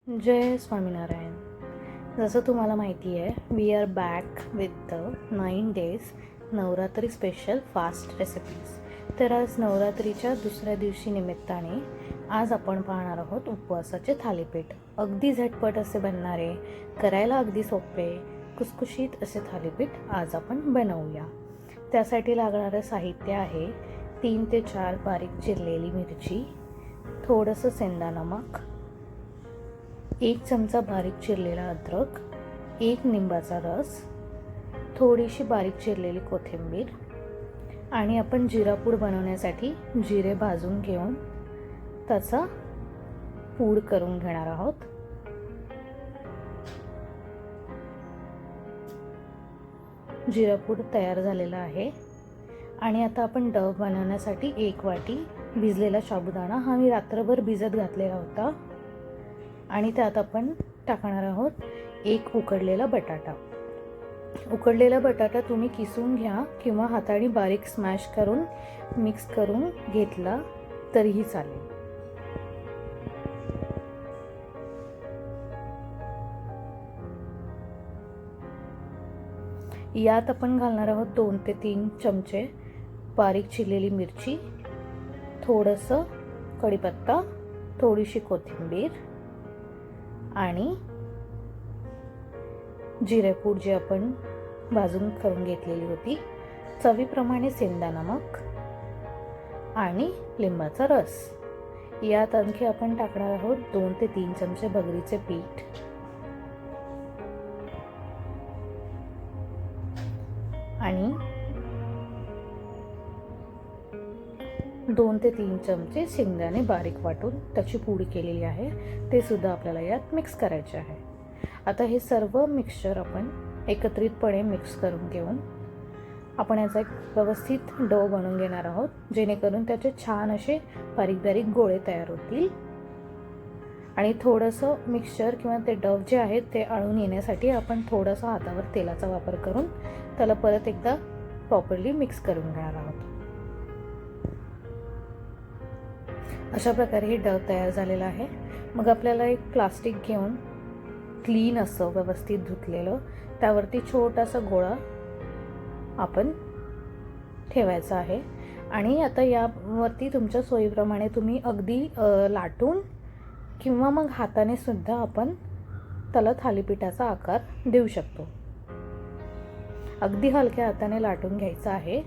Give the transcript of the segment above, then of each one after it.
जय स्वामीनारायण. जसं तुम्हाला माहिती आहे, we are back with the 9 days Navratri special fast recipes. तर आज नवरात्रीच्या दुसऱ्या दिवशी निमित्ताने आज आपण पाहणार आहोत उपवासाचे थालीपीठ. अगदी झटपट असे बनणारे, करायला अगदी सोपे, कुसकुशीत असे थालीपीठ आज आपण बनवूया. त्यासाठी लागणारं साहित्य आहे 3 ते 4 बारीक चिरलेली मिरची, थोडंसं सेंदा नमक, 1 चमचा बारीक चिरलेला अद्रक, 1 लिंबाचा रस, थोडीशी बारीक चिरलेली कोथिंबीर आणि आपण जिरापूड बनवण्यासाठी जिरे भाजून घेऊन त्याचा पूड करून घेणार आहोत. जिरापूड तयार झालेला आहे. आणि आता आपण डव बनवण्यासाठी 1 वाटी भिजलेला साबुदाणा, हा मी रात्रभर भिजत घातलेला होता. आणि त्यात आपण टाकणार आहोत 1 उकडलेला बटाटा. उकडलेला बटाटा तुम्ही किसून घ्या किंवा हाताने बारीक स्मॅश करून मिक्स करून घेतला तरीही चालेल. यात आपण घालणार आहोत 2 ते 3 चमचे बारीक चिरलेली मिरची, थोडंसं कढीपत्ता, थोडीशी कोथिंबीर आणि जिरेपूड जी आपण भाजून करून घेतलेली होती, चवीप्रमाणे सेंदा नमक आणि लिंबाचा रस. यात आणखी आपण टाकणार आहोत 2 ते 3 चमचे बगरीचे पीठ आणि 2 ते 3 चमचे शेंगदाणे बारीक वाटून त्याची पूड केलेली आहे, ते सुद्धा आपल्याला यात मिक्स करायचे आहे. आता हे सर्व मिक्सचर आपण एकत्रितपणे मिक्स करून घेऊन आपण याचा एक व्यवस्थित डो बनवून घेणार आहोत, जेणेकरून त्याचे छान असे बारीक बारीक गोळे तयार होतील. आणि थोडंसं मिक्सचर किंवा ते डव जे आहेत ते आळून येण्यासाठी आपण थोडंसं हातावर तेलाचा वापर करून त्याला परत एकदा प्रॉपरली मिक्स करून घेणार आहोत. अशा प्रकारे हे डव तयार झालेलं आहे. मग आपल्याला एक प्लास्टिक घेऊन क्लीन असं व्यवस्थित धुतलेलं त्यावरती छोटासा गोळा आपण ठेवायचा आहे. आणि आता यावरती तुमच्या सोयीप्रमाणे तुम्ही अगदी लाटून किंवा मग हाताने सुद्धा आपण त्याला थालीपीठाचा आकार देऊ शकतो. अगदी हलक्या हाताने लाटून घ्यायचं आहे,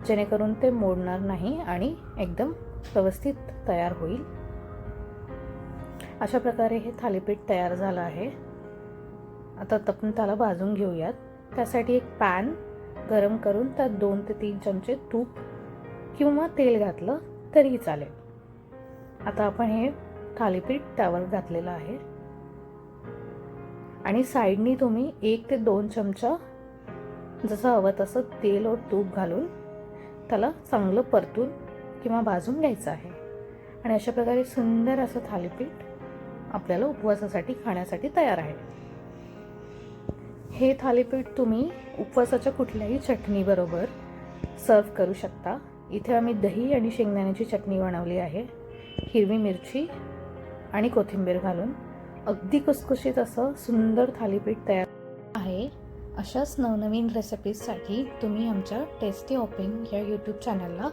जेणेकरून ते मोडणार नाही आणि एकदम व्यवस्थित तयार होईल. अशा प्रकारे हे थालीपीठ तयार झालं आहे. आता आपण त्याला भाजून घेऊयात. त्यासाठी एक पॅन गरम करून त्यात 2 ते 3 चमचे तूप किंवा तेल घातलं तरीही चालेल. आता आपण हे थालीपीठ त्यावर घातलेलं आहे आणि साईडनी तुम्ही 1 ते 2 चमचा जसं हवं तसं तेल और तूप घालून त्याला चांगलं परतून किंवा भाजून घ्यायचं आहे. आणि अशा प्रकारे सुंदर असं थालीपीठ आपल्याला उपवासासाठी खाण्यासाठी तयार आहे. हे थालीपीठ तुम्ही उपवासाच्या कुठल्याही चटणीबरोबर सर्व करू शकता. इथे आम्ही दही आणि शेंगदाण्याची चटणी बनवली आहे, हिरवी मिरची आणि कोथिंबीर घालून. अगदी कुसकुशीत असं सुंदर थालीपीठ तयार आहे. अशाच नवनवीन रेसिपीजसाठी तुम्ही आमच्या टेस्टी हॉपिंग या यूट्यूब चॅनलला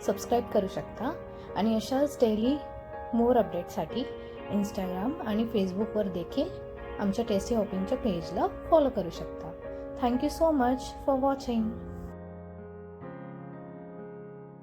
सबस्क्राईब करू शकता. आणि अशाच डेली मोर अपडेटसाठी इंस्टाग्राम आणि फेसबुकवर देखील आमच्या टेस्टी हॉपिंगच्या पेजला फॉलो करू शकता. Thank you so much for watching.